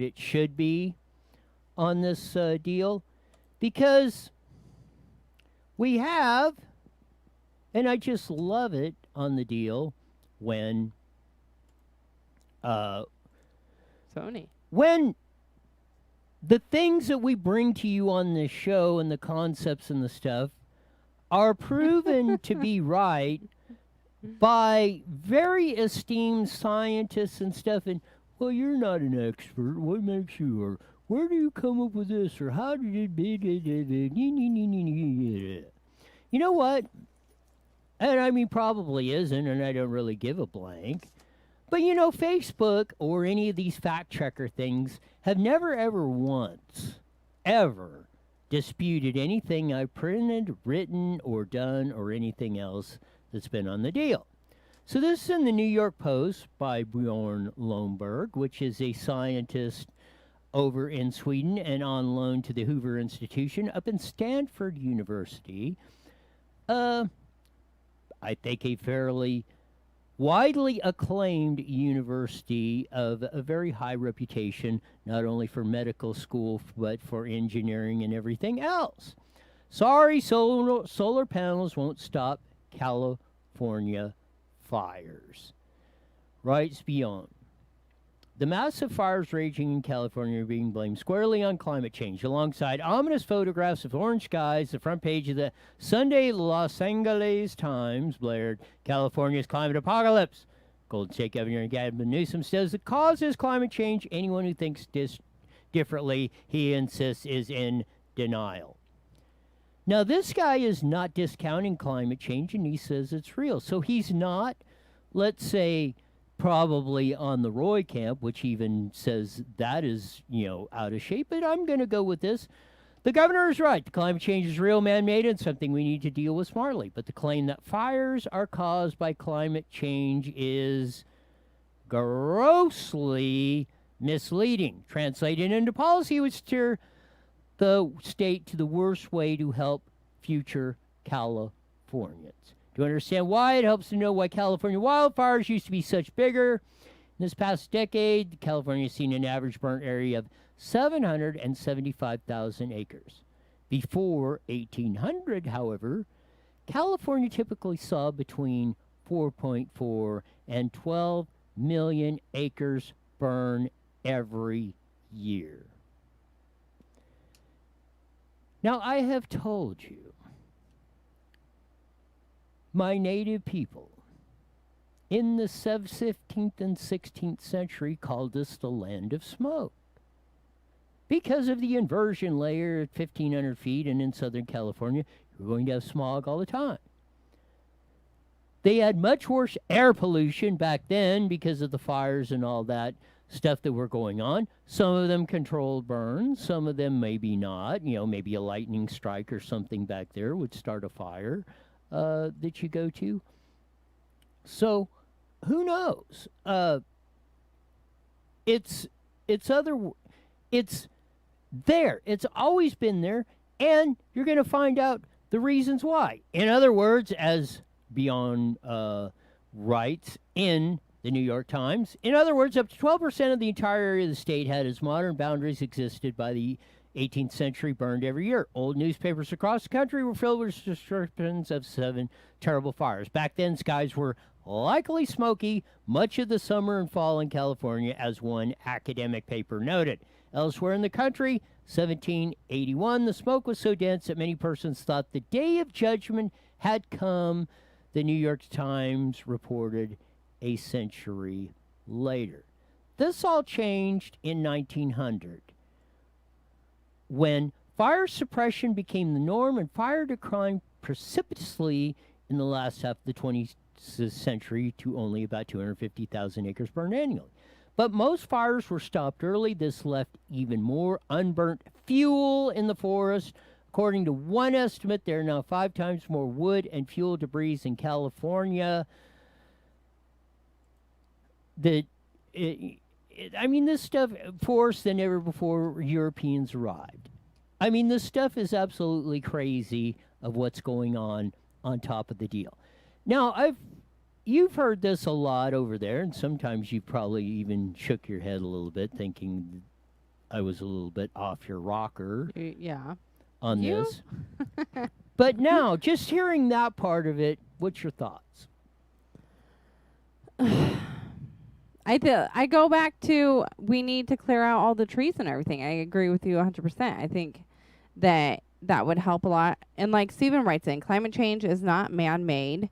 it should be on this deal because we have, and I just love it on the deal when uh, Sony. when the things that we bring to you on this show and the concepts and the stuff are proven to be right by very esteemed scientists and stuff. And, well, you're not an expert. What makes you? Or where do you come up with this? Or how did it be? You know what? And I mean, probably isn't, and I don't really give a blank. But you know, Facebook or any of these fact checker things have never, ever once, ever disputed anything I've printed, written, or done, or anything else that's been on the deal. So this is in the New York Post by Bjorn Lomberg, which is a scientist over in Sweden and on loan to the Hoover Institution up in Stanford University. I think a fairly widely acclaimed university of a very high reputation, not only for medical school, but for engineering and everything else. Sorry, solar panels won't stop California fires. Writes Beyond. The massive fires raging in California are being blamed squarely on climate change, alongside ominous photographs of orange skies. The front page of the Sunday Los Angeles Times blared California's climate apocalypse. Golden State Governor Gavin Newsom says the cause is climate change. Anyone who thinks differently, he insists, is in denial. Now, this guy is not discounting climate change, and he says it's real. So he's not, let's say, probably on the Roy camp, which even says that is, out of shape. But I'm going to go with this. The governor is right. The climate change is real, man-made, and something we need to deal with smartly. But the claim that fires are caused by climate change is grossly misleading. Translated into policy would steer the state to the worst way to help future Californians. To understand why, it helps to know why California wildfires used to be such bigger. In this past decade, California has seen an average burnt area of 775,000 acres. Before 1800, however, California typically saw between 4.4 and 12 million acres burn every year. Now, I have told you, my native people in the 15th and 16th century called this the land of smoke because of the inversion layer at 1,500 feet, and in Southern California, you're going to have smog all the time. They had much worse air pollution back then because of the fires and all that stuff that were going on. Some of them controlled burns, some of them maybe not. Maybe a lightning strike or something back there would start a fire that you go to. So, who knows? It's there. It's always been there, and you're going to find out the reasons why. In other words, as Beyond writes in the New York Times, in other words, up to 12% of the entire area of the state had its modern boundaries existed by the 18th century burned every year. Old newspapers across the country were filled with descriptions of 7 terrible fires. Back then, skies were likely smoky much of the summer and fall in California, as one academic paper noted. Elsewhere in the country, 1781, the smoke was so dense that many persons thought the day of judgment had come, the New York Times reported a century later. This all changed in 1900. When fire suppression became the norm and fire declined precipitously in the last half of the 20th century to only about 250,000 acres burned annually. But most fires were stopped early. This left even more unburnt fuel in the forest. According to one estimate, there are now 5 times more wood and fuel debris in California. This stuff worse than ever before Europeans arrived. This stuff is absolutely crazy of what's going on top of the deal. Now, you've heard this a lot over there, and sometimes you've probably even shook your head a little bit thinking I was a little bit off your rocker Yeah. on You? this. But now, just hearing that part of it, what's your thoughts? I go back to we need to clear out all the trees and everything. I agree with you 100%. I think that would help a lot. And like Stephen writes in, climate change is not man-made.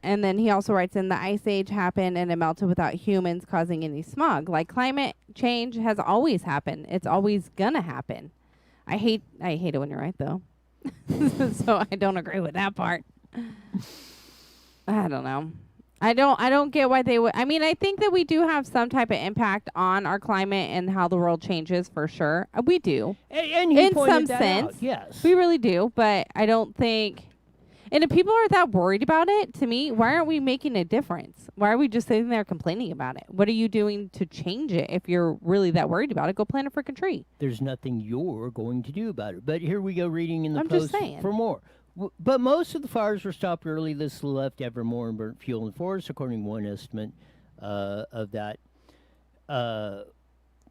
And then he also writes in, the ice age happened and it melted without humans causing any smog. Like climate change has always happened. It's always gonna happen. I hate it when you're right though. So I don't agree with that part. I don't know. I don't get why they would. I mean, I think that we do have some type of impact on our climate and how the world changes for sure. We do. And he in pointed some that sense. out. Yes. We really do, but I don't think. And if people are that worried about it, to me, why aren't we making a difference? Why are we just sitting there complaining about it? What are you doing to change it? If you're really that worried about it, go plant a freaking tree. There's nothing you're going to do about it. But here we go reading in the I'm post just saying. for more. But most of the fires were stopped early. This left ever more and burnt fuel in the forest, according to one estimate of that.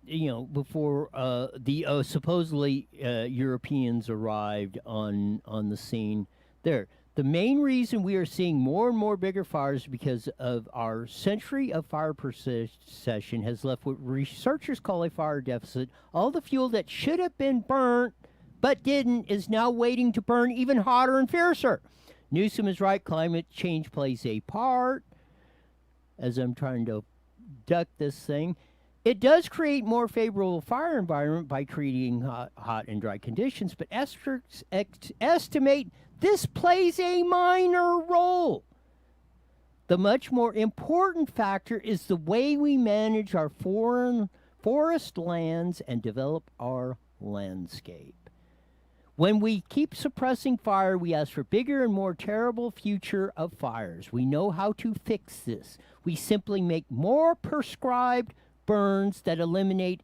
Before the supposedly Europeans arrived on the scene there. The main reason we are seeing more and more bigger fires because of our century of fire procession has left what researchers call a fire deficit. All the fuel that should have been burnt but didn't is now waiting to burn even hotter and fiercer. Newsom is right. Climate change plays a part. As I'm trying to duck this thing, it does create more favorable fire environment by creating hot and dry conditions, but experts estimate this plays a minor role. The much more important factor is the way we manage our forest lands and develop our landscape. When we keep suppressing fire, we ask for bigger and more terrible future of fires. We know how to fix this. We simply make more prescribed burns that eliminate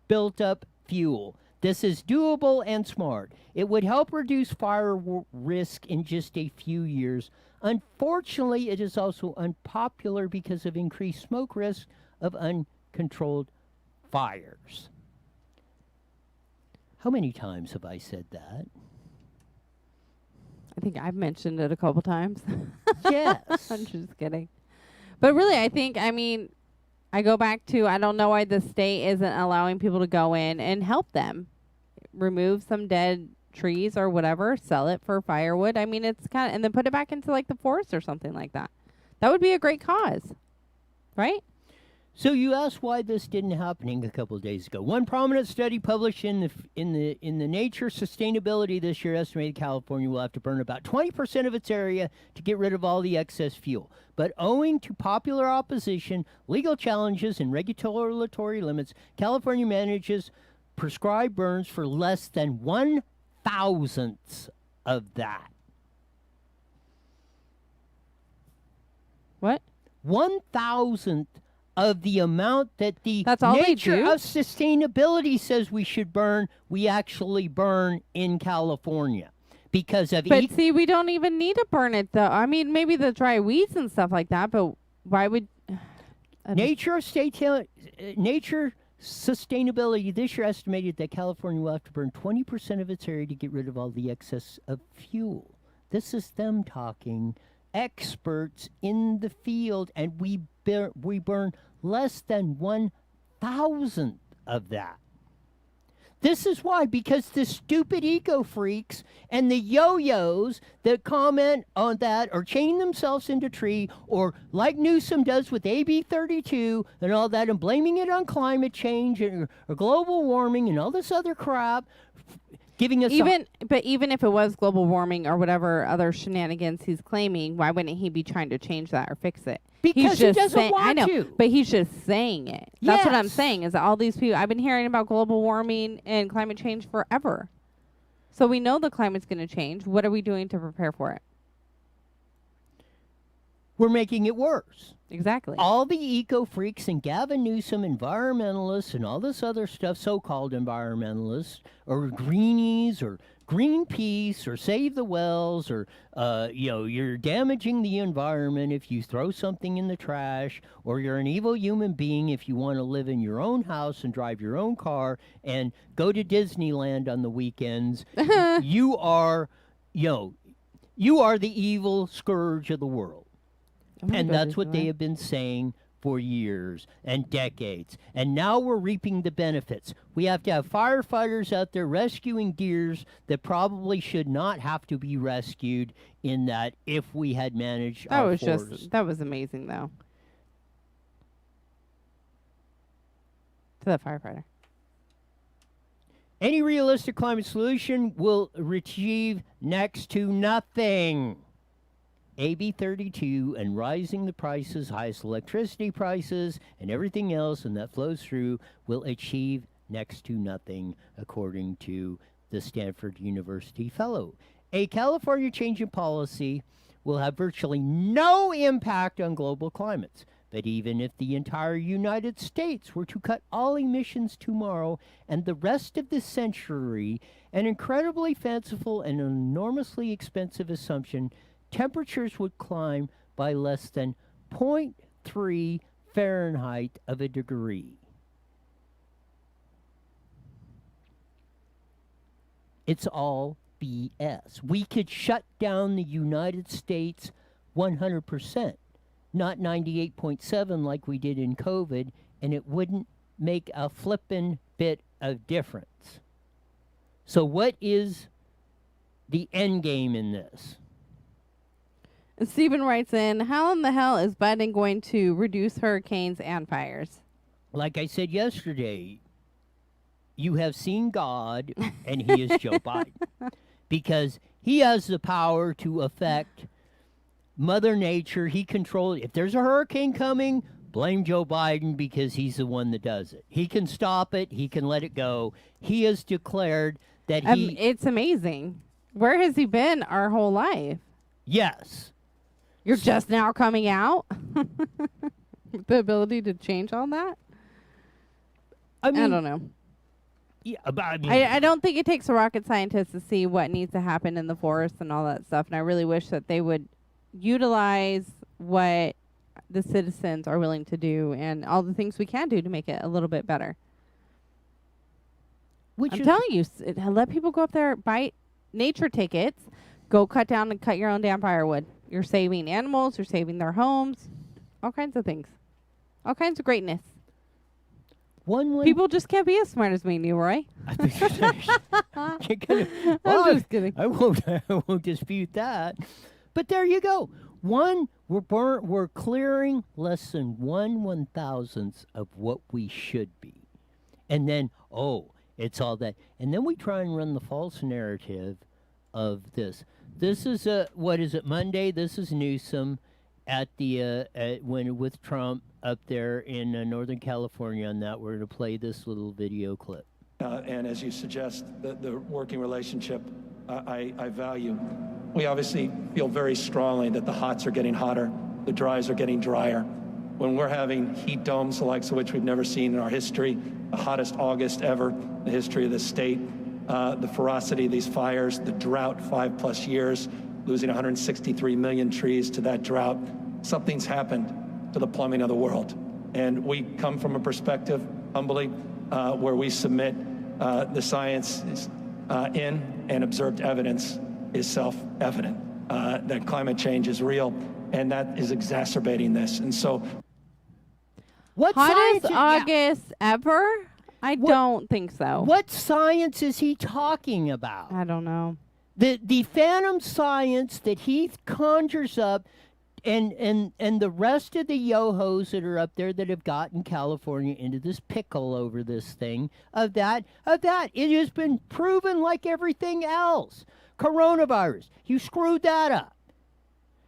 built-up fuel. This is doable and smart. It would help reduce fire risk in just a few years. Unfortunately, it is also unpopular because of increased smoke risk of uncontrolled fires. How many times have I said that? I think I've mentioned it a couple times. Yes. I'm just kidding. But really, I go back to, I don't know why the state isn't allowing people to go in and help them. Remove some dead trees or whatever, sell it for firewood. I mean, it's kind of, and then put it back into like the forest or something like that. That would be a great cause, right? So you asked why this didn't happen a couple of days ago. One prominent study published in the Nature Sustainability this year estimated California will have to burn about 20% of its area to get rid of all the excess fuel. But owing to popular opposition, legal challenges, and regulatory limits, California manages prescribed burns for less than 1/1000th of that. What? 1/1000th of the amount that the That's all they nature do? of sustainability says we should burn, we actually burn in California because of But see, we don't even need to burn it though. I mean, maybe the dry weeds and stuff like that, but why would nature sustainability this year estimated that California will have to burn 20% of its area to get rid of all the excess of fuel. This is them talking, experts in the field, and we burn less than 1/1000th of that. This is why, because the stupid eco-freaks and the yo-yos that comment on that or chain themselves into tree, or like Newsom does with AB 32 and all that, and blaming it on climate change or global warming and all this other crap, giving us even if it was global warming or whatever other shenanigans he's claiming, why wouldn't he be trying to change that or fix it? Because he doesn't want I know, to. but he's just saying it. That's what I'm Yes. saying, is that all these people, I've been hearing about global warming and climate change forever. So we know the climate's going to change. What are we doing to prepare for it? We're making it worse. Exactly. All the eco-freaks and Gavin Newsom environmentalists and all this other stuff, so-called environmentalists, or greenies, or Greenpeace or Save the Wells or, you're damaging the environment if you throw something in the trash, or you're an evil human being if you want to live in your own house and drive your own car and go to Disneyland on the weekends. You are, you are the evil scourge of the world. And that's what they have been saying for years and decades. And now we're reaping the benefits. We have to have firefighters out there rescuing deers that probably should not have to be rescued, in that if we had managed our forests. That was amazing, though. To that firefighter. Any realistic climate solution will achieve next to nothing. AB 32 and rising the prices, highest electricity prices, and everything else, and that flows through, will achieve next to nothing, according to the Stanford University fellow. A California change in policy will have virtually no impact on global climates. But even if the entire United States were to cut all emissions tomorrow and the rest of the century, an incredibly fanciful and enormously expensive assumption, temperatures would climb by less than 0.3 Fahrenheit of a degree. It's all BS. We could shut down the United States 100%, not 98.7 like we did in COVID, and it wouldn't make a flippin' bit of difference. So what is the end game in this? Stephen writes in, how in the hell is Biden going to reduce hurricanes and fires? Like I said yesterday, you have seen God, and he is Joe Biden. Because he has the power to affect Mother Nature. He controls. If there's a hurricane coming, blame Joe Biden, because he's the one that does it. He can stop it. He can let it go. He has declared that he... It's amazing. Where has he been our whole life? Yes. You're just now coming out? The ability to change all that? I mean, I don't know. Yeah, but I mean, I don't think it takes a rocket scientist to see what needs to happen in the forest and all that stuff. And I really wish that they would utilize what the citizens are willing to do and all the things we can do to make it a little bit better. I'm telling you, let people go up there, buy nature tickets, go cut down and cut your own damn firewood. You're saving animals, you're saving their homes, all kinds of things, all kinds of greatness. People just can't be as smart as me, Roy. I'm just kidding. I won't dispute that. But there you go. We're clearing less than 1/1000th of what we should be. And then, it's all that. And then we try and run the false narrative of this. This is what is it, Monday? This is Newsom at the with Trump up there in Northern California on that. We're going to play this little video clip. And as you suggest, the working relationship I value. We obviously feel very strongly that the hots are getting hotter, the dries are getting drier. When we're having heat domes, the likes of which we've never seen in our history, the hottest August ever in the history of the state, the ferocity of these fires, the drought, 5+ years, losing 163 million trees to that drought. Something's happened to the plumbing of the world. And we come from a perspective, humbly, where we submit the science is, in and observed evidence is self-evident, that climate change is real, and that is exacerbating this. And so... Hottest August ever? I don't think so. What science is he talking about? I don't know. The phantom science that he conjures up, and the rest of the yo-hos that are up there that have gotten California into this pickle over this thing, of that, it has been proven like everything else. Coronavirus, you screwed that up.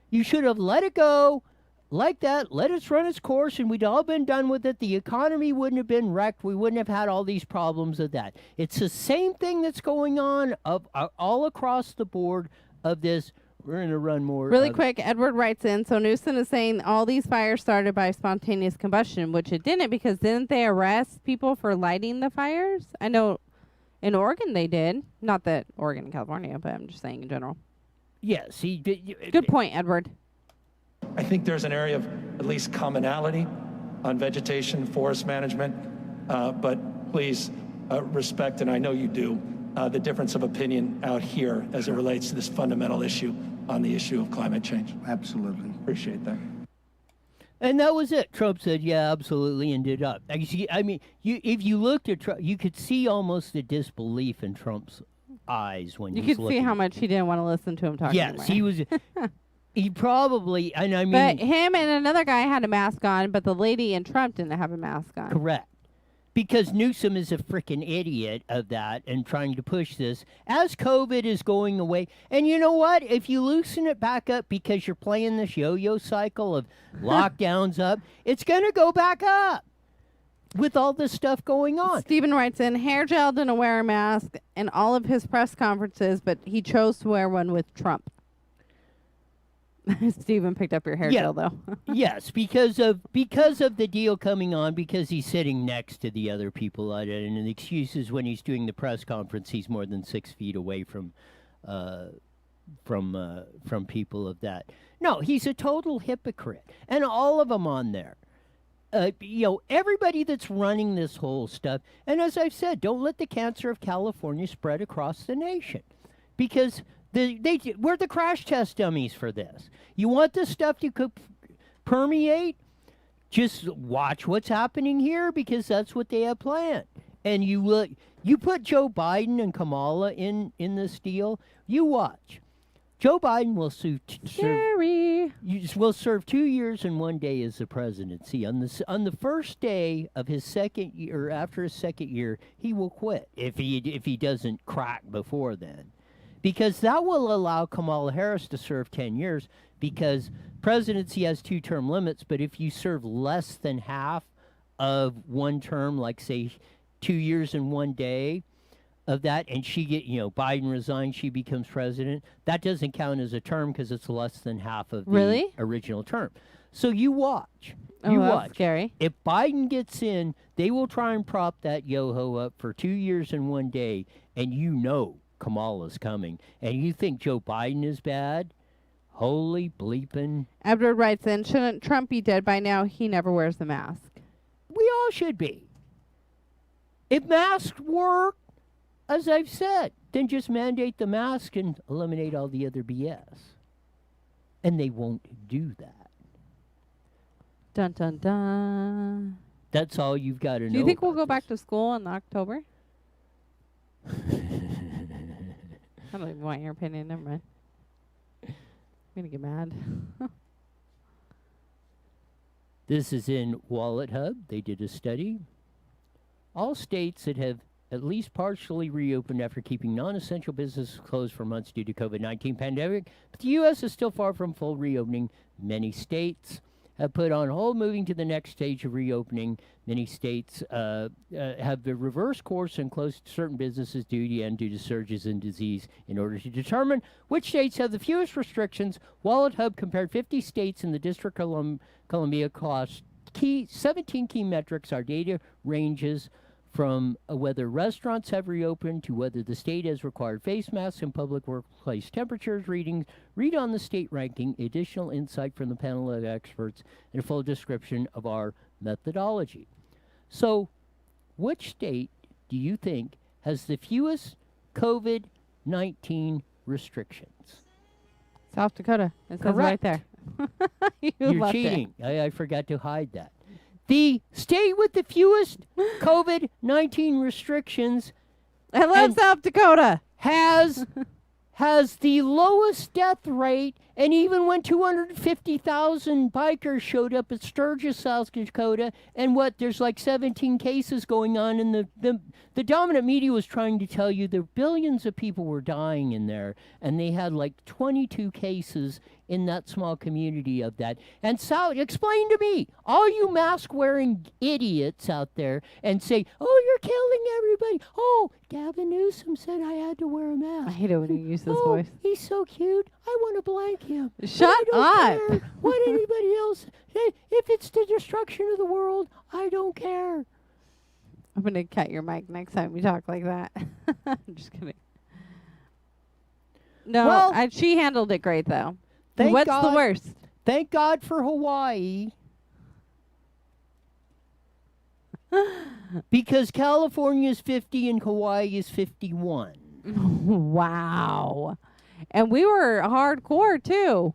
You should have let it go like that, let it run its course, and we'd all been done with it. The economy wouldn't have been wrecked. We wouldn't have had all these problems of that. It's the same thing that's going on all across the board of this. We're going to run more. Really quick, Edward writes in, so Newsom is saying all these fires started by spontaneous combustion, which it didn't, because didn't they arrest people for lighting the fires? I know In Oregon, they did. Not that Oregon and California, but I'm just saying in general. Yes, he did. Good point, Edward. I think there's an area of at least commonality on vegetation, forest management, but please respect, and I know you do, the difference of opinion out here as it relates to this fundamental issue on the issue of climate change. Absolutely. Appreciate that. And that was it. Trump said, yeah, absolutely, and did up. I mean, if you looked at Trump, you could see almost the disbelief in Trump's eyes when You he's could see looking. how much he didn't want to listen to him talk Yes, anymore. he was. He probably, and I mean, But him and another guy had a mask on, but the lady and Trump didn't have a mask on. correct. Because Newsom is a freaking idiot of that and trying to push this as COVID is going away. And you know what? If you loosen it back up because you're playing this yo-yo cycle of lockdowns up, it's going to go back up with all this stuff going on. Stephen writes in, Hair Gel didn't wear a mask in all of his press conferences, but he chose to wear one with Trump. Stephen picked up your hair gel, though. Yes, because of the deal coming on, because he's sitting next to the other people at it, and the excuse is when he's doing the press conference, he's more than 6 feet away from people of that. No, he's a total hypocrite, and all of them on there. Everybody that's running this whole stuff, and as I've said, don't let the cancer of California spread across the nation, because we're the crash test dummies for this. You want this stuff to permeate? Just watch what's happening here, because that's what they have planned. And you put Joe Biden and Kamala in this deal. You watch. Joe Biden will serve 2 years and 1 day as the presidency. On the first day of his second year, or after his second year, he will quit if he doesn't crack before then. Because that will allow Kamala Harris to serve 10 years, because presidency has 2-term limits, but if you serve less than half of one term, like say 2 years and 1 day of that, and Biden resigns, she becomes president, that doesn't count as a term because it's less than half of the original term. So you watch. That's scary. If Biden gets in, they will try and prop that yo-ho up for 2 years and 1 day, and Kamala's coming, and you think Joe Biden is bad? Holy bleeping. Edward writes in, shouldn't Trump be dead by now? He never wears the mask. We all should be. If masks work, as I've said, then just mandate the mask and eliminate all the other BS. And they won't do that. Dun, dun, dun. That's all you've got to know. Do you think we'll go about back to school in October? I don't even want your opinion. Never mind. I'm going to get mad. This is in Wallet Hub. They did a study. All states that have at least partially reopened after keeping non-essential businesses closed for months due to COVID-19 pandemic, but the U.S. is still far from full reopening. Many states have put on hold moving to the next stage of reopening. Many states have the reverse course and closed certain businesses due to surges in disease. In order to determine which states have the fewest restrictions, Wallet Hub compared 50 states in the District of Columbia across 17 key metrics. Our data ranges from whether restaurants have reopened to whether the state has required face masks in public workplace temperatures readings. Read on the state ranking, additional insight from the panel of experts, and a full description of our methodology. So, which state do you think has the fewest COVID-19 restrictions? South Dakota. It says Correct. right there. You're left cheating. I forgot to hide that. The state with the fewest COVID-19 restrictions I love South Dakota. has the lowest death rate, and even when 250,000 bikers showed up at Sturgis, South Dakota, and there's like 17 cases going on, and the dominant media was trying to tell you there billions of people were dying in there, and they had like 22 cases in that small community of that. And explain to me, all you mask-wearing idiots out there, and say, oh, you're killing everybody. Oh, Gavin Newsom said I had to wear a mask. I hate it when you use this Oh, voice. he's so cute. I want to blank him. Shut I don't up. care what anybody else. If it's the destruction of the world, I don't care. I'm going to cut your mic next time you talk like that. I'm just kidding. No, Well, she handled it great, though. Thank What's God, the worst? Thank God for Hawaii. Because California is 50 and Hawaii is 51. Wow. And we were hardcore, too.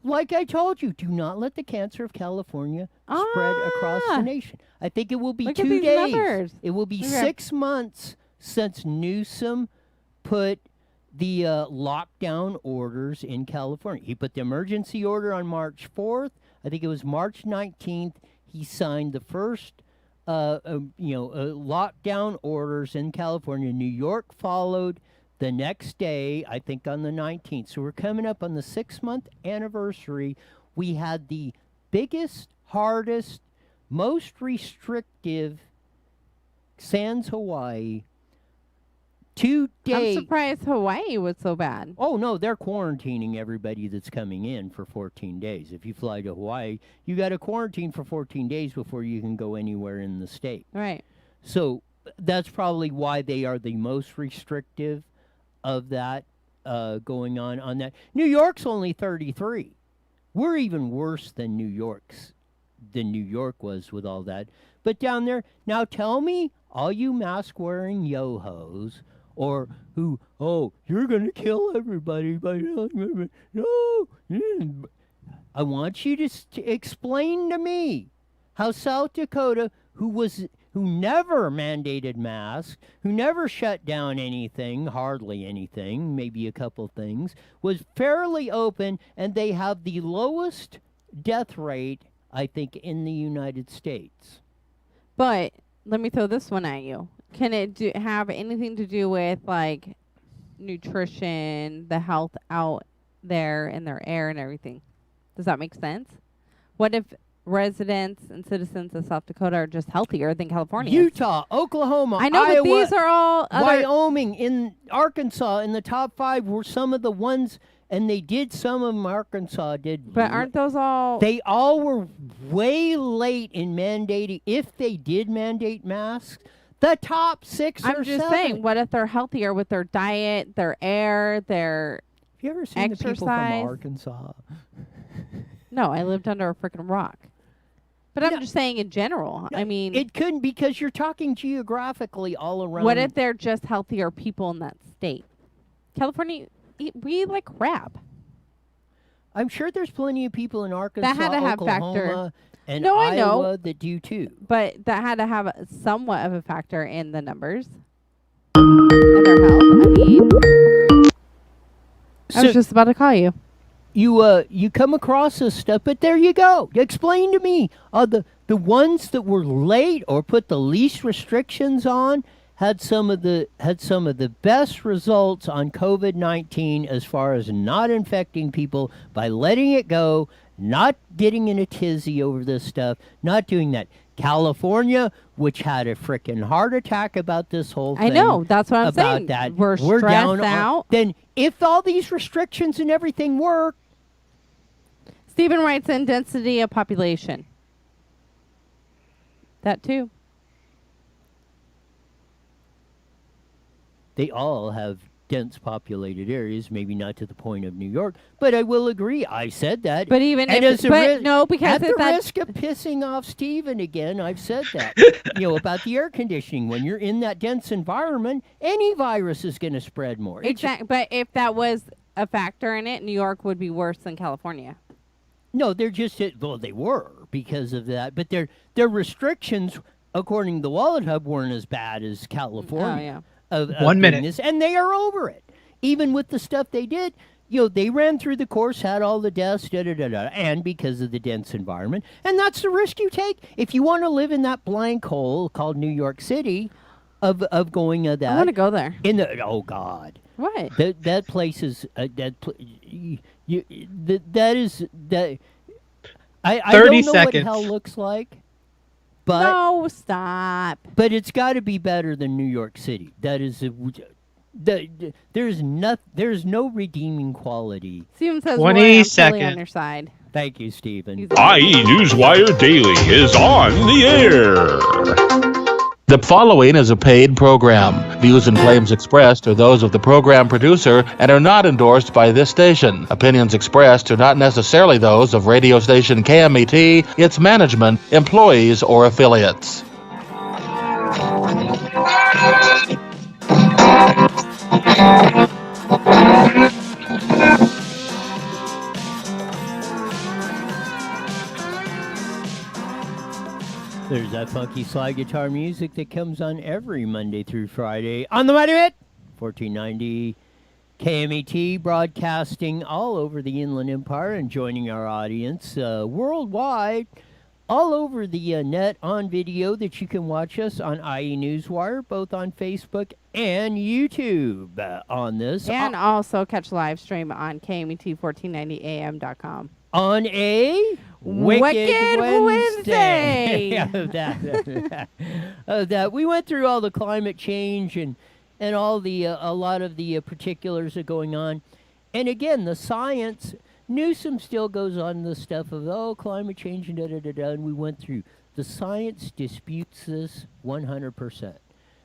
Like I told you, do not let the cancer of California spread across the nation. I think it will be Look at 2 these days. numbers. It will be Okay. 6 months since Newsom put the lockdown orders in California. He put the emergency order on March 4th. I think it was March 19th. He signed the first lockdown orders in California. New York followed the next day, I think on the 19th. So we're coming up on the 6-month anniversary. We had the biggest, hardest, most restrictive, sans Hawaii, 2 days. I'm surprised Hawaii was so bad. Oh, no, they're quarantining everybody that's coming in for 14 days. If you fly to Hawaii, you got to quarantine for 14 days before you can go anywhere in the state. Right. So that's probably why they are the most restrictive of that going on that. New York's only 33. We're even worse than New York was with all that. But down there, now tell me, all you mask-wearing yo-hos, or who, you're going to kill everybody by no. I want you to explain to me how South Dakota, who never mandated masks, who never shut down anything, hardly anything, maybe a couple things, was fairly open, and they have the lowest death rate, I think, in the United States. But let me throw this one at you. Can it have anything to do with, like, nutrition, the health out there in their air and everything? Does that make sense? What if residents and citizens of South Dakota are just healthier than California? Utah, Oklahoma, I know, Iowa, but these are all Wyoming, in Arkansas, in the top 5 were some of the ones, and they did, some of them Arkansas did. But aren't those all... They all were way late in mandating, if they did mandate masks, the top 6 or 7. I'm just saying, what if they're healthier with their diet, their air, their Have you ever seen the people from exercise? Arkansas? No, I lived under a freaking rock. But I'm just saying in general. I mean... It couldn't, because you're talking geographically all around. What if they're just healthier people in that state? California, we eat like crap. I'm sure there's plenty of people in Arkansas, That had to have Oklahoma, factor. and No, I know. Iowa that do too. But that had to have somewhat of a factor in the numbers and their health. I mean, I was just about to call you. You come across this stuff, but there you go. Explain to me, the ones that were late or put the least restrictions on had some of the best results on COVID-19 as far as not infecting people by letting it go, not getting in a tizzy over this stuff, not doing that. California, which had a freaking heart attack about this whole thing. I know. That's what I'm about saying. that. We're down stressed out. Then if all these restrictions and everything work, Stephen writes in density of population. That too. they all have dense populated areas, maybe not to the point of New York, but I will agree. I said that. But even and if, no, because at the if that risk of pissing off Stephen again, I've said that. About the air conditioning. When you're in that dense environment, any virus is going to spread more. Exactly. But if that was a factor in it, New York would be worse than California. No, they're just they were because of that, but their restrictions, according to the Wallet Hub, weren't as bad as California. Oh yeah. Of 1 minute. this, and they are over it. Even with the stuff they did, they ran through the course, had all the deaths, and because of the dense environment, and that's the risk you take if you want to live in that blank hole called New York City, of going that. I want to go there. Oh God. What? That place is that is that. I 30 don't know seconds. what hell looks like, but No, stop. but it's got to be better than New York City. That is there's no redeeming quality. Steven says, 20 Roy, I'm totally seconds. on your side. Thank you, Stephen. He's IE Newswire Daily is on the air. The following is a paid program. Views and claims expressed are those of the program producer and are not endorsed by this station. Opinions expressed are not necessarily those of radio station KMET, its management, employees, or affiliates. There's that funky slide guitar music that comes on every Monday through Friday on the Mighty Bit 1490 KMET, broadcasting all over the Inland Empire and joining our audience worldwide, all over the net on video that you can watch us on IE Newswire, both on Facebook and YouTube on this. And also catch live stream on KMET1490am.com. On a Wicked Wednesday. That we went through all the climate change and all the a lot of the particulars are going on, and again the science. Newsom still goes on the stuff of climate change and and we went through the science disputes this 100%.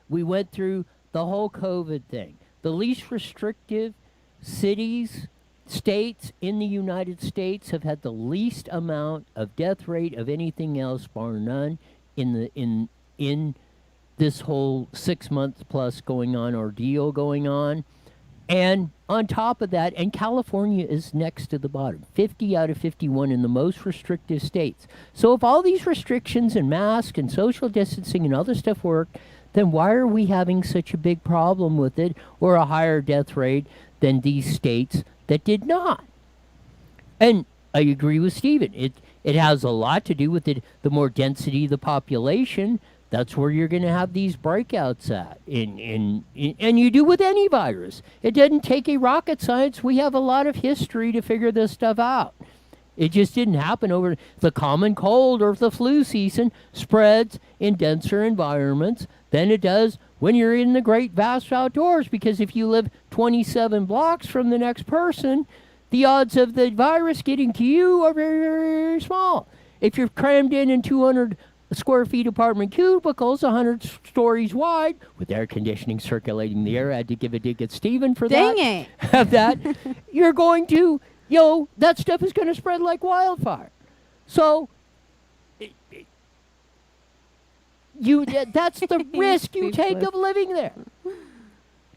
We went through the whole COVID thing. The least restrictive cities. States in the United States have had the least amount of death rate of anything else, bar none, in this whole 6 months plus going on ordeal going on. And on top of that, and California is next to the bottom, 50 out of 51 in the most restrictive states. So if all these restrictions and masks and social distancing and other stuff work, then why are we having such a big problem with it or a higher death rate than these states that did not? And I agree with Stephen. It has a lot to do with the more density of the population. That's where you're going to have these breakouts at. And you do with any virus. It doesn't take a rocket science. We have a lot of history to figure this stuff out. It just didn't happen over the common cold or the flu season spreads in denser environments than it does when you're in the great vast outdoors, because if you live 27 blocks from the next person, the odds of the virus getting to you are very, very, very small. If you're crammed in 200 square feet apartment cubicles, 100 stories wide, with air conditioning circulating the air, I had to give a dig at Stephen for that. Dang it. Have that. You're going to, that stuff is going to spread like wildfire. So that's the risk you take of living there.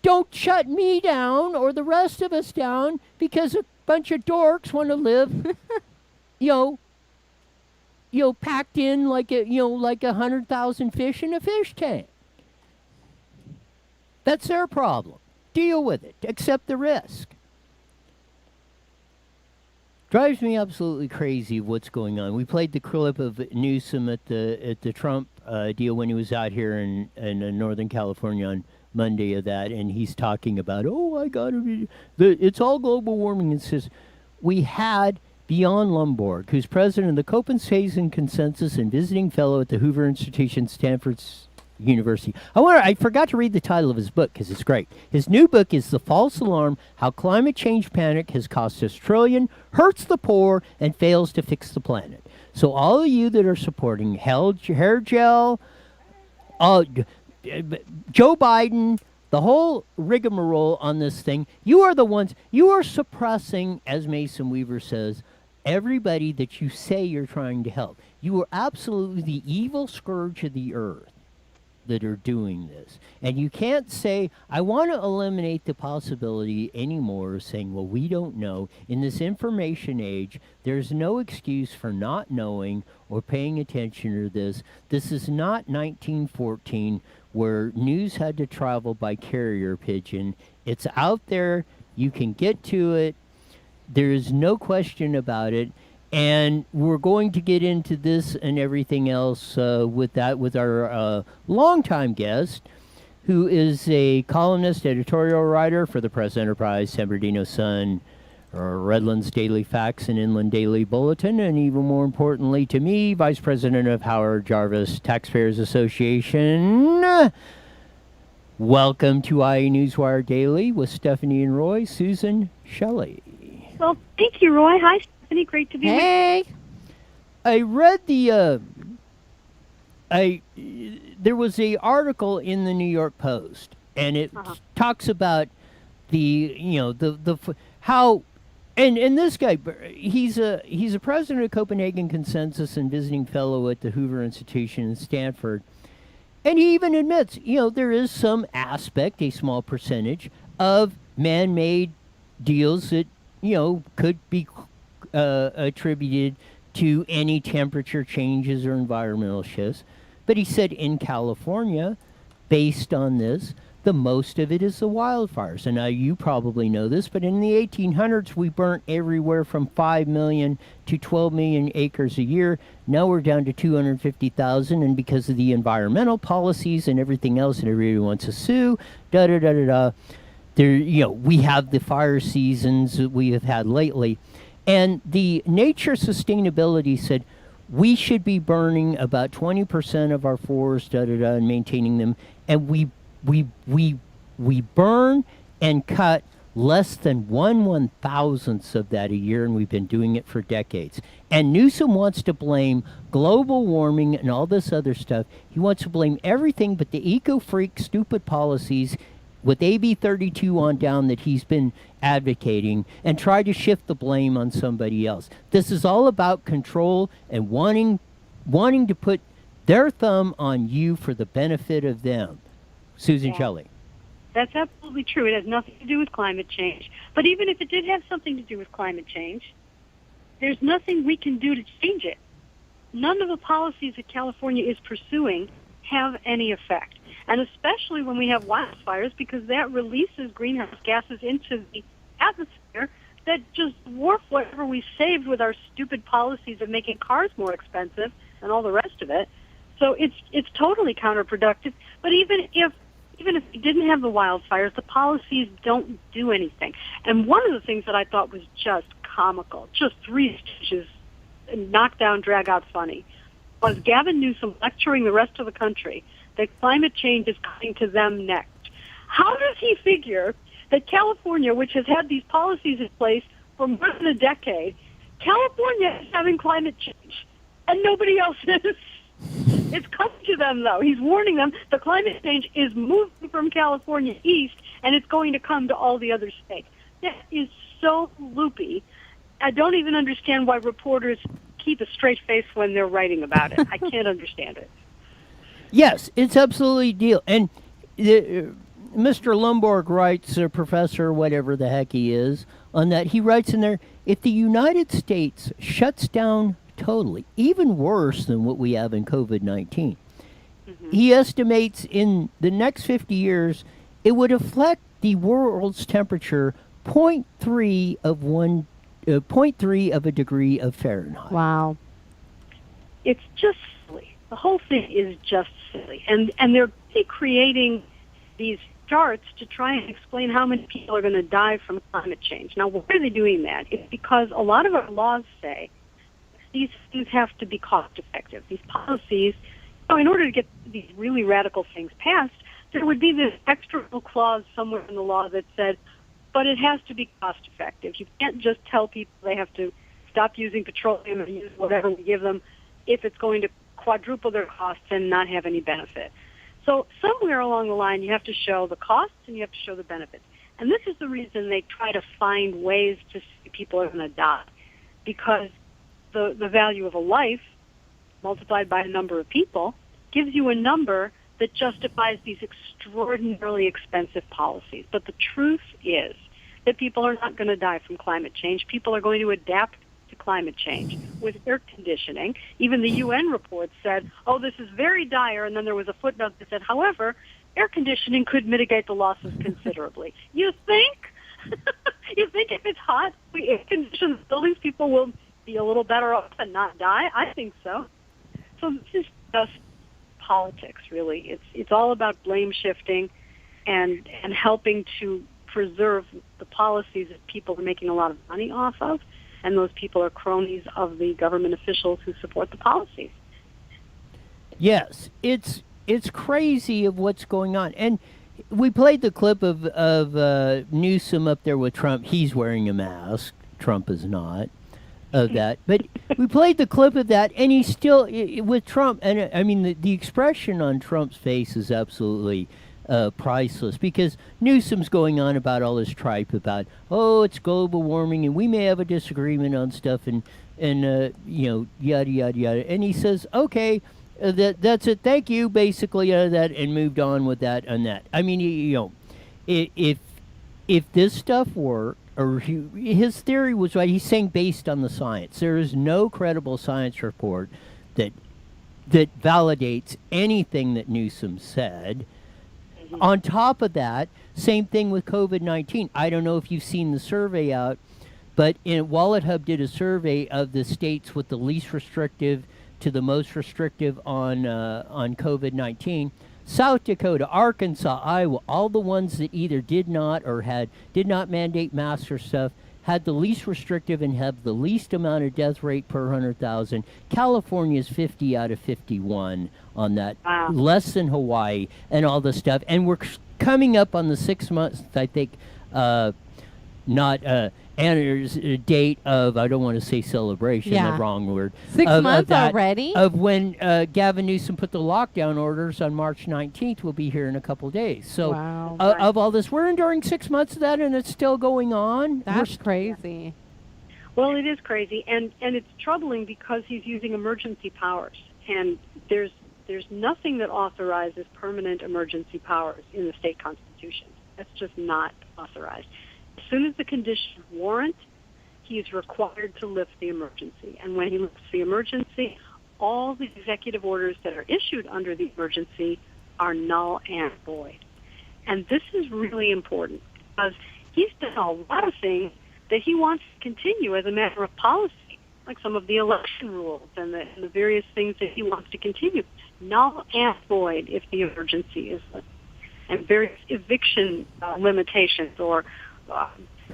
Don't shut me down or the rest of us down because a bunch of dorks want to live, packed in like 100,000 fish in a fish tank. That's their problem. Deal with it. Accept the risk. Drives me absolutely crazy what's going on. We played the clip of Newsom at the Trump deal when he was out here in Northern California on Monday of that, and he's talking about, it's all global warming. It says, we had Bjorn Lomborg, who's president of the Copenhagen Consensus and visiting fellow at the Hoover Institution, Stanford University. I forgot to read the title of his book because it's great. His new book is The False Alarm: How Climate Change Panic Has Cost Us Trillion, Hurts the Poor, and Fails to Fix the Planet. So all of you that are supporting hair gel, Joe Biden, the whole rigmarole on this thing, you are the ones, you are suppressing, as Mason Weaver says, everybody that you say you're trying to help. You are absolutely the evil scourge of the earth that are doing this. And you can't say, I want to eliminate the possibility anymore of saying, well, we don't know. In this information age, there's no excuse for not knowing or paying attention to this. This is not 1914 where news had to travel by carrier pigeon. It's out there. You can get to it. There is no question about it. And we're going to get into this and everything else with our longtime guest, who is a columnist, editorial writer for the Press Enterprise, San Bernardino Sun, Redlands Daily Facts, and Inland Daily Bulletin, and even more importantly to me, Vice President of Howard Jarvis Taxpayers Association. Welcome to IE Newswire Daily with Stephanie and Roy. Susan, Shelley. Well, thank you, Roy. Hi, Stephanie. Great to be with you. Hey. I read the I there was a article in the New York Post, and it talks about how and this guy, he's a president of Copenhagen Consensus and visiting fellow at the Hoover Institution in Stanford, and he even admits there is some aspect, a small percentage of man-made deals that could be attributed to any temperature changes or environmental shifts. But he said in California, based on this, the most of it is the wildfires. And now you probably know this, but in the 1800s, we burnt everywhere from 5 million to 12 million acres a year. Now we're down to 250,000, and because of the environmental policies and everything else, and everybody wants to sue, there, we have the fire seasons that we have had lately. And the Nature Sustainability said we should be burning about 20% of our forests, and maintaining them, and we burn and cut less than 1/1000th of that a year, and we've been doing it for decades. And Newsom wants to blame global warming and all this other stuff. He wants to blame everything but the eco-freak stupid policies with AB 32 on down that he's been advocating, and try to shift the blame on somebody else. This is all about control and wanting to put their thumb on you for the benefit of them. Susan Shelley. That's absolutely true. It has nothing to do with climate change. But even if it did have something to do with climate change, there's nothing we can do to change it. None of the policies that California is pursuing have any effect. And especially when we have wildfires, because that releases greenhouse gases into the atmosphere that just dwarf whatever we saved with our stupid policies of making cars more expensive and all the rest of it. So it's totally counterproductive. But even if we didn't have the wildfires, the policies don't do anything. And one of the things that I thought was just comical, just 3 stitches, knock down, drag out funny, was Gavin Newsom lecturing the rest of the country that climate change is coming to them next. How does he figure that California, which has had these policies in place for more than a decade, California is having climate change, and nobody else is? It's coming to them, though. He's warning them the climate change is moving from California east, and it's going to come to all the other states. That is so loopy. I don't even understand why reporters keep a straight face when they're writing about it. I can't understand it. Yes, it's absolutely deal. And Mr. Lomborg writes, or professor, whatever the heck he is, on that. He writes in there, if the United States shuts down totally, even worse than what we have in COVID-19, he estimates in the next 50 years, it would affect the world's temperature 0.3 of a degree of Fahrenheit. Wow. It's just silly. The whole thing is just silly. And they're creating these charts to try and explain how many people are going to die from climate change. Now, why are they doing that? It's because a lot of our laws say these things have to be cost effective. These policies, in order to get these really radical things passed, there would be this extra little clause somewhere in the law that said, but it has to be cost effective. You can't just tell people they have to stop using petroleum and use whatever we give them if it's going to quadruple their costs and not have any benefit. So somewhere along the line, you have to show the costs and you have to show the benefits. And this is the reason they try to find ways to say people are going to die, because the value of a life multiplied by a number of people gives you a number that justifies these extraordinarily expensive policies. But the truth is that people are not going to die from climate change. People are going to adapt to climate change with air conditioning. Even the UN report said, oh, this is very dire, and then there was a footnote that said, however, air conditioning could mitigate the losses considerably. You think? You think if it's hot, we air condition buildings, people will be a little better off and not die? I think so. So this is just politics, really. It's all about blame shifting and helping to preserve the policies that people are making a lot of money off of, and those people are cronies of the government officials who support the policies. Yes, it's crazy of what's going on. And we played the clip of Newsom up there with Trump. He's wearing a mask. Trump is not. of that. But we played the clip of that, and he's still with Trump. And I mean, the expression on Trump's face is absolutely priceless, because Newsom's going on about all this tripe about, oh, it's global warming, and we may have a disagreement on stuff, and yada yada yada. And he says, okay. That's it. Thank you. Basically, that, and moved on with that and that. I mean, if this stuff worked, or his theory was right, he's saying based on the science. There is no credible science report that validates anything that Newsom said. On top of that, same thing with COVID-19. I don't know if you've seen the survey out, but Wallet Hub did a survey of the states with the least restrictive to the most restrictive on COVID-19. South Dakota, Arkansas, Iowa, all the ones that either did not mandate masks or stuff, had the least restrictive and have the least amount of death rate per 100,000. California is 50 out of 51 on that, Wow. less than Hawaii and all this stuff. And we're coming up on the 6 months, I think, date of, I don't want to say celebration, Yeah. the wrong word. 6 of months that, already? Of when Gavin Newsom put the lockdown orders on March 19th, will be here in a couple days. So Wow. of all this, we're enduring 6 months of that, and it's still going on. That's crazy. Well, it is crazy, and it's troubling because he's using emergency powers, and there's nothing that authorizes permanent emergency powers in the state constitution. That's just not authorized. As soon as the conditions warrant, he's required to lift the emergency, and when he lifts the emergency, all the executive orders that are issued under the emergency are null and void. And this is really important because he's done a lot of things that he wants to continue as a matter of policy, like some of the election rules and the various things that he wants to continue. Null and void if the emergency is lifted. And various eviction limitations or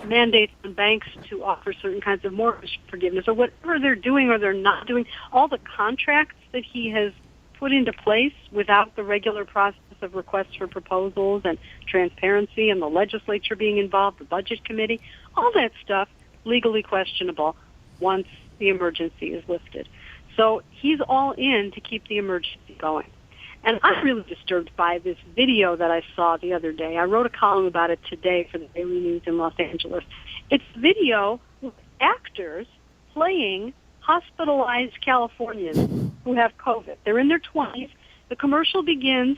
mandates on banks to offer certain kinds of mortgage forgiveness or whatever they're doing or they're not doing, all the contracts that he has put into place without the regular process of requests for proposals and transparency and the legislature being involved, the budget committee, all that stuff legally questionable once the emergency is lifted. So he's all in to keep the emergency going. And I'm really disturbed by this video that I saw the other day. I wrote a column about it today for the Daily News in Los Angeles. It's video with actors playing hospitalized Californians who have COVID. They're in their 20s. The commercial begins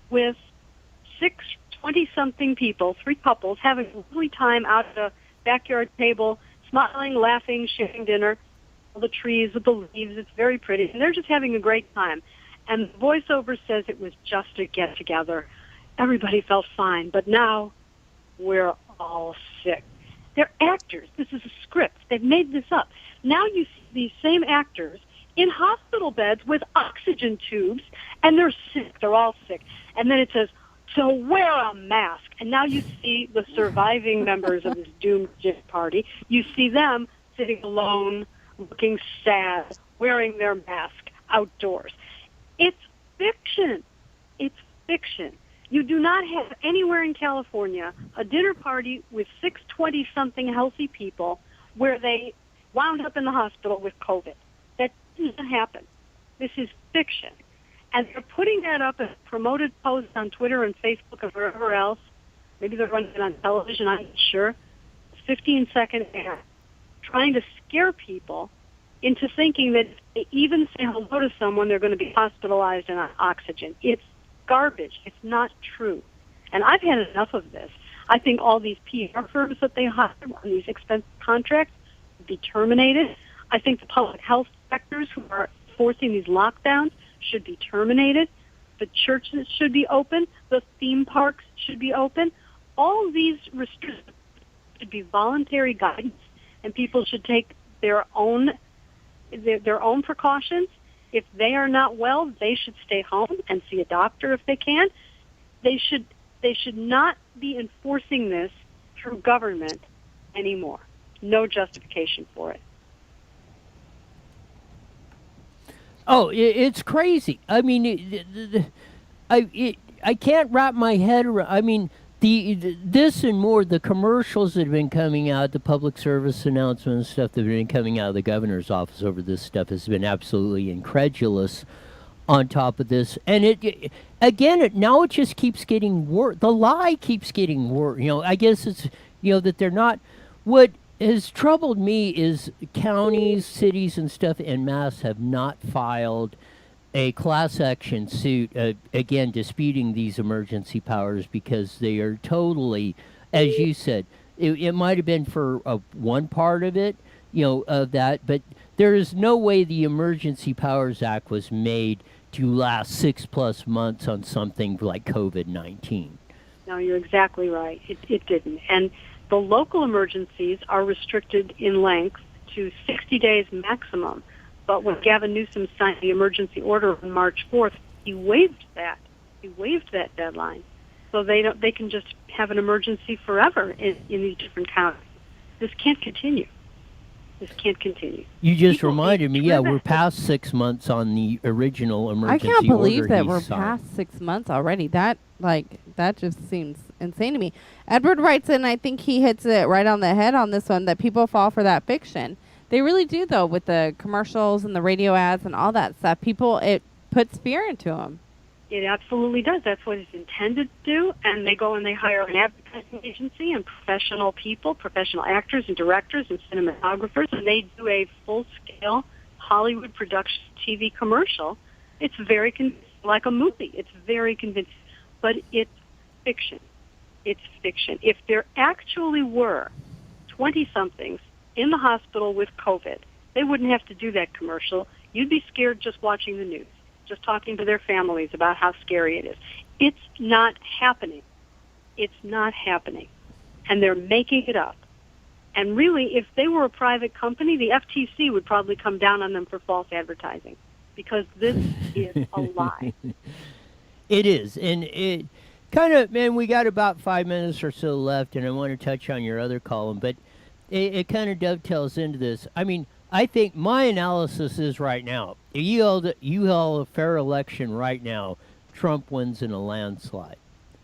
with 6 20-something people, 3 couples, having a lovely time out at a backyard table, smiling, laughing, sharing dinner. All the trees with the leaves, it's very pretty. And they're just having a great time. And the voiceover says it was just a get-together. Everybody felt fine, but now we're all sick. They're actors. This is a script. They've made this up. Now you see these same actors in hospital beds with oxygen tubes, and they're sick. They're all sick. And then it says, so wear a mask. And now you see the surviving members of this doomed party. You see them sitting alone, looking sad, wearing their mask outdoors. It's fiction. It's fiction. You do not have anywhere in California a dinner party with 6 20-something healthy people where they wound up in the hospital with COVID. That doesn't happen. This is fiction. And they're putting that up as promoted posts on Twitter and Facebook and wherever else. Maybe they're running it on television, I'm not sure. 15-second ad trying to scare people into thinking that if they even say hello to someone, they're going to be hospitalized and on oxygen. It's garbage. It's not true. And I've had enough of this. I think all these PR firms that they hire on these expensive contracts should be terminated. I think the public health sectors who are forcing these lockdowns should be terminated. The churches should be open. The theme parks should be open. All of these restrictions should be voluntary guidance, and people should take their own precautions. If they are not well, they should stay home and see a doctor if they can. They should not be enforcing this through government anymore. No justification for it. Oh, it's crazy. I mean, I can't wrap my head around. I mean, This and more, the commercials that have been coming out, the public service announcements and stuff that have been coming out of the governor's office over this stuff has been absolutely incredulous. On top of this, and now it just keeps getting worse. The lie keeps getting worse. I guess it's that they're not. What has troubled me is counties, cities, and stuff en masse have not filed a class action suit, again, disputing these emergency powers because they are totally, as you said, it might have been for one part of it, of that, but there is no way the Emergency Powers Act was made to last 6+ months on something like COVID-19. No, you're exactly right. It didn't. And the local emergencies are restricted in length to 60 days maximum. But when Gavin Newsom signed the emergency order on March 4th, he waived that. He waived that deadline. So they can just have an emergency forever in these different counties. This can't continue. This can't continue. You just reminded me, we're past 6 months on the original emergency order. I can't believe that we're signed. past 6 months already. That just seems insane to me. Edward writes in, I think he hits it right on the head on this one, that people fall for that fiction. They really do, though, with the commercials and the radio ads and all that stuff. It puts fear into them. It absolutely does. That's what it's intended to do. And they go and they hire an advertising agency and professional people, professional actors and directors and cinematographers, and they do a full-scale Hollywood production TV commercial. It's very convincing, like a movie. It's very convincing. But it's fiction. It's fiction. If there actually were 20-somethings in the hospital with COVID, they wouldn't have to do that commercial. You'd be scared just watching the news, just talking to their families about how scary it is. It's not happening. It's not happening. And they're making it up. And really, if they were a private company, the FTC would probably come down on them for false advertising, because this is a lie. It is. And it kind of, man, we got about 5 minutes or so left, and I want to touch on your other column, but it kind of dovetails into this. I mean, I think my analysis is right now, you held a fair election right now, Trump wins in a landslide.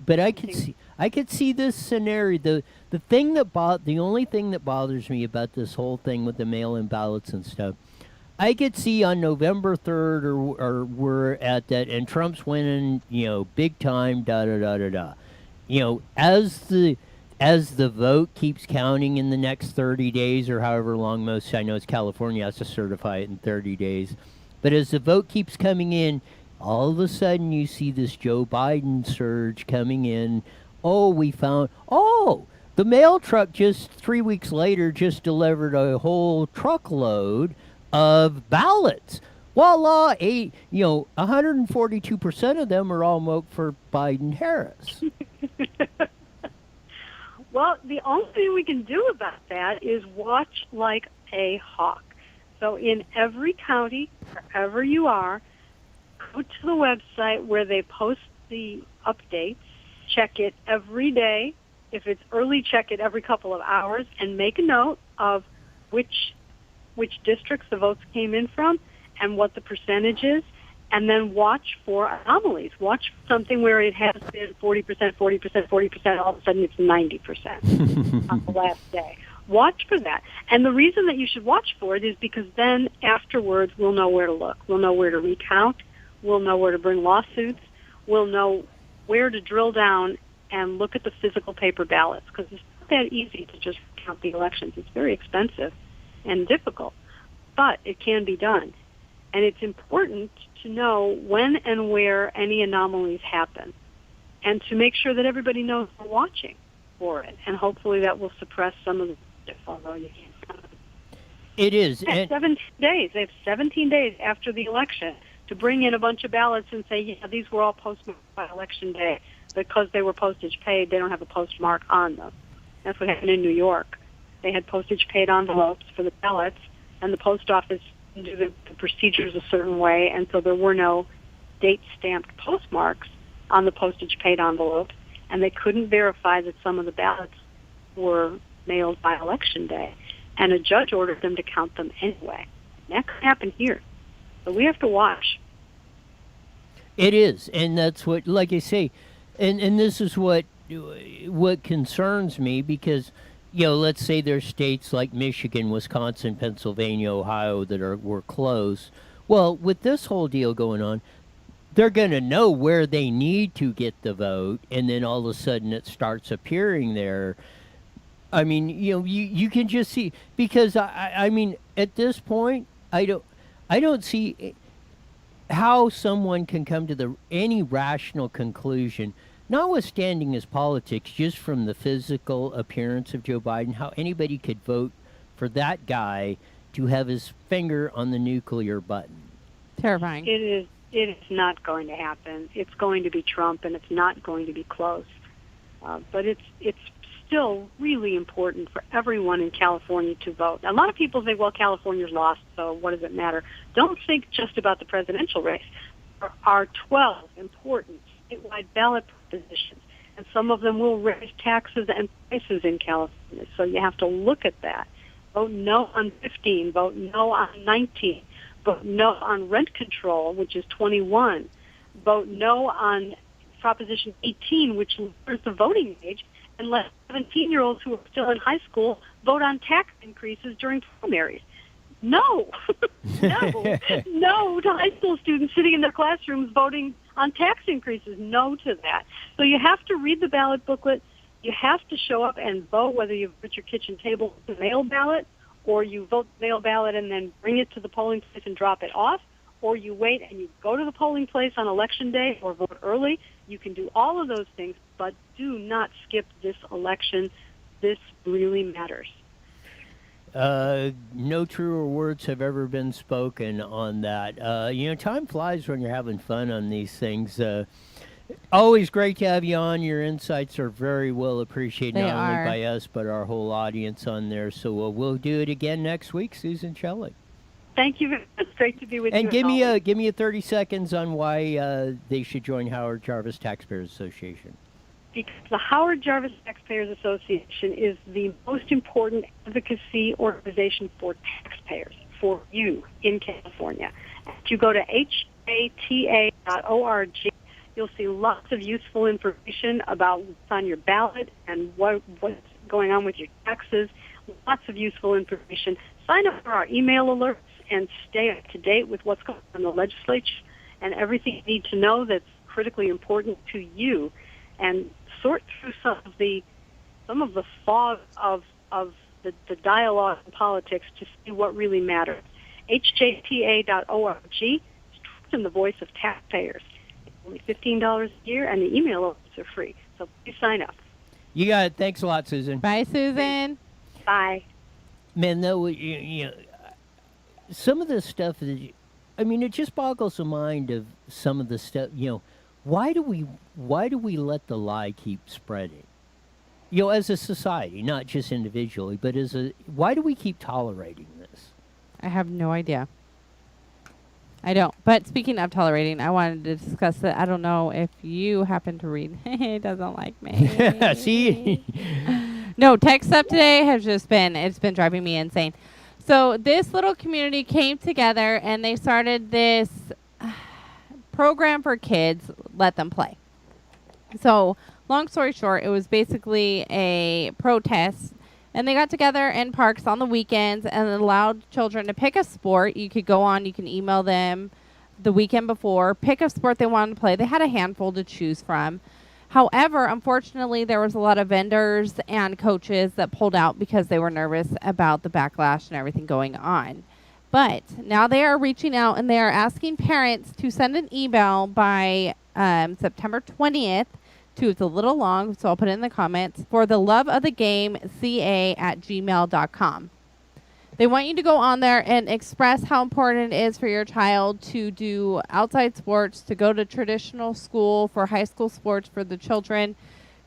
But I could see this scenario. The only thing that bothers me about this whole thing with the mail-in ballots and stuff, I could see on November 3rd or we're at that, and Trump's winning, big time, as the vote keeps counting in the next 30 days or however long I know it's California has to certify it in 30 days. But as the vote keeps coming in, all of a sudden you see this Joe Biden surge coming in. The mail truck just 3 weeks later just delivered a whole truckload of ballots. Voila, 142% of them are all vote for Biden-Harris. Well, the only thing we can do about that is watch like a hawk. So in every county, wherever you are, go to the website where they post the updates, check it every day. If it's early, check it every couple of hours, and make a note of which districts the votes came in from and what the percentage is, and then watch for anomalies. Watch for something where it has been 40%, 40%, 40%, all of a sudden it's 90% on the last day. Watch for that. And the reason that you should watch for it is because then afterwards we'll know where to look. We'll know where to recount. We'll know where to bring lawsuits. We'll know where to drill down and look at the physical paper ballots, because it's not that easy to just count the elections. It's very expensive and difficult, but it can be done. And it's important to know when and where any anomalies happen, and to make sure that everybody knows we're watching for it. And hopefully that will suppress some of the, although you can't. It is. They have 17 days. They have 17 days after the election to bring in a bunch of ballots and say, yeah, these were all postmarked by Election Day. Because they were postage paid, they don't have a postmark on them. That's what happened in New York. They had postage paid envelopes for the ballots, and the post office do the procedures a certain way, and so there were no date-stamped postmarks on the postage-paid envelopes, and they couldn't verify that some of the ballots were mailed by Election Day, and a judge ordered them to count them anyway. And that could happen here, so we have to watch. It is, and that's what, like I say, and this is what what concerns me, because let's say there's states like Michigan, Wisconsin, Pennsylvania, Ohio that were close. Well, with this whole deal going on, they're going to know where they need to get the vote, and then all of a sudden it starts appearing there. I mean, you can just see, because I mean, at this point, I don't see how someone can come to any rational conclusion, notwithstanding his politics, just from the physical appearance of Joe Biden, how anybody could vote for that guy to have his finger on the nuclear button. Terrifying. It is not going to happen. It's going to be Trump, and it's not going to be close. But it's still really important for everyone in California to vote. A lot of people say, well, California's lost, so what does it matter? Don't think just about the presidential race. There are 12 important statewide ballot propositions, and some of them will raise taxes and prices in California, so you have to look at that. Vote no on 15, vote no on 19, vote no on rent control, which is 21, vote no on Proposition 18, which lowers the voting age, and let 17-year-olds who are still in high school vote on tax increases during primaries. No, no to high school students sitting in their classrooms voting on tax increases. No to that. So you have to read the ballot booklet. You have to show up and vote, whether you put your kitchen table with the mail ballot, or you vote the mail ballot and then bring it to the polling place and drop it off, or you wait and you go to the polling place on Election Day or vote early. You can do all of those things, but do not skip this election. This really matters. No truer words have ever been spoken on that. Time flies when you're having fun on these things. Always great to have you on. Your insights are very well appreciated, not only by us, but our whole audience on there. So we'll do it again next week, Susan Shelley. Thank you. It's great to be with you. And give me a 30 seconds on why they should join Howard Jarvis Taxpayers Association. Because the Howard Jarvis Taxpayers Association is the most important advocacy organization for taxpayers, for you in California. If you go to hata.org, you'll see lots of useful information about what's on your ballot and what's going on with your taxes. Lots of useful information. Sign up for our email alerts and stay up to date with what's going on in the legislature and everything you need to know that's critically important to you, and sort through some of the fog of the dialogue in politics to see what really matters. hjta.org, strengthen the voice of taxpayers. It's only $15 a year, and the email alerts are free. So please sign up. You got it. Thanks a lot, Susan. Bye, Susan. Bye. Man, though, some of the stuff that, it just boggles the mind of some of the stuff. Why do we let the lie keep spreading? As a society, not just individually, but why do we keep tolerating this? I have no idea. I don't. But speaking of tolerating, I wanted to discuss that. I don't know if you happen to read. He doesn't like me. See? No, tech stuff today has it's been driving me insane. So this little community came together and they started this program for kids, Let Them Play. So long story short, it was basically a protest, and they got together in parks on the weekends and allowed children to pick a sport. You could go on, you can email them the weekend before, pick a sport they wanted to play. They had a handful to choose from. However, unfortunately, there was a lot of vendors and coaches that pulled out because they were nervous about the backlash and everything going on. But now they are reaching out and they are asking parents to send an email by September 20th to, it's a little long, so I'll put it in the comments, for the love of the game ca@gmail.com. They want you to go on there and express how important it is for your child to do outside sports, to go to traditional school for high school sports for the children,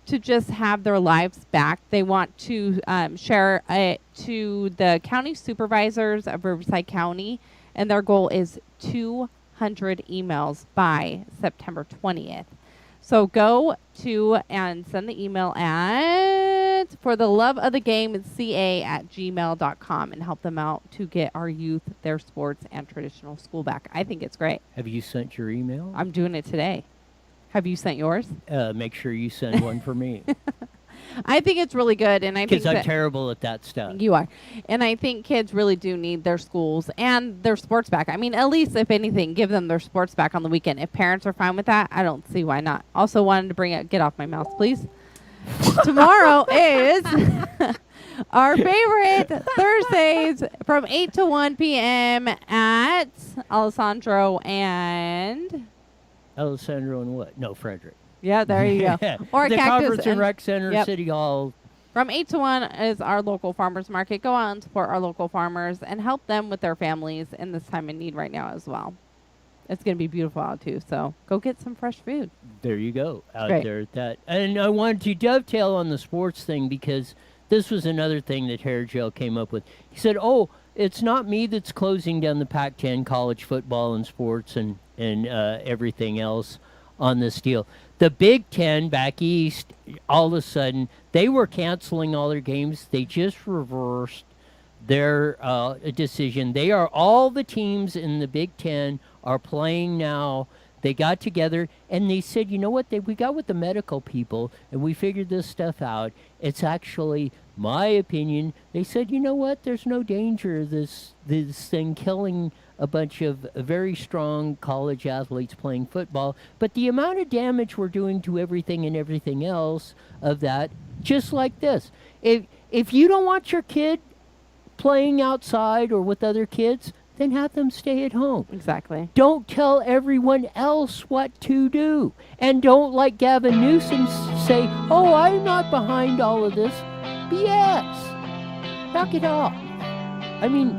to just have their lives back. They want to share it to the county supervisors of Riverside County, and their goal is 200 emails by September 20th. So go to and send the email at for the love of the game ca@gmail.com and help them out to get our youth their sports and traditional school back. I think it's great. Have you sent your email? I'm doing it today. Have you sent yours? Make sure you send one for me. I think it's really good, and I think Because I'm that terrible at that stuff. you are. And I think kids really do need their schools and their sports back. I mean, at least, if anything, give them their sports back on the weekend. If parents are fine with that, I don't see why not. Also wanted to bring it, get off my mouse, please. Tomorrow is our favorite Thursdays from 8 to 1 p.m. at Alessandro and... Alessandro and what? No, Frederick. Yeah, there you go. Or the Cactus Conference and and- Rec Center, Yep. City Hall. From 8 to 1 is our local farmers market. Go out and support our local farmers and help them with their families in this time of need right now as well. It's going to be beautiful out too, so go get some fresh food. There you go, out Great. there at that. And I wanted to dovetail on the sports thing because this was another thing that Hairgel came up with. He said, oh, it's not me that's closing down the Pac-10 college football and sports and everything else on this deal. The Big Ten back east, all of a sudden, they were canceling all their games. They just reversed their decision. They are all the teams in the Big Ten are playing now. They got together and they said, you know what? We got with the medical people and we figured this stuff out. It's actually my opinion. They said, you know what? There's no danger of this thing killing a bunch of very strong college athletes playing football. But the amount of damage we're doing to everything and everything else of that, just like this. If you don't want your kid playing outside or with other kids, then have them stay at home. Exactly. Don't tell everyone else what to do. And don't, like Gavin Newsom, say, oh, I'm not behind all of this. BS. Knock it off. I mean,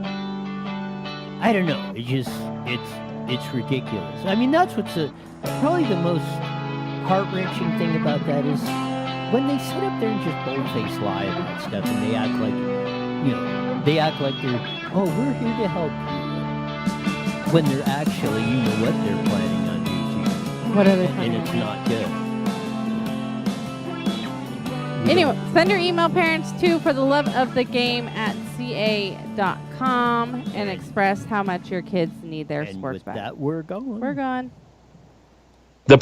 I don't know. It's ridiculous. I mean, that's what's probably the most heart-wrenching thing about that is when they sit up there and just bold-faced lie about stuff and they act like, they act like they're, oh, we're here to help you. When they're actually, you know what they're planning on doing. What are they And it's not good. Anyway, send your email, parents, to for the love of the game at ca.com and express how much your kids need their And sports with back. that, we're going. We're gone.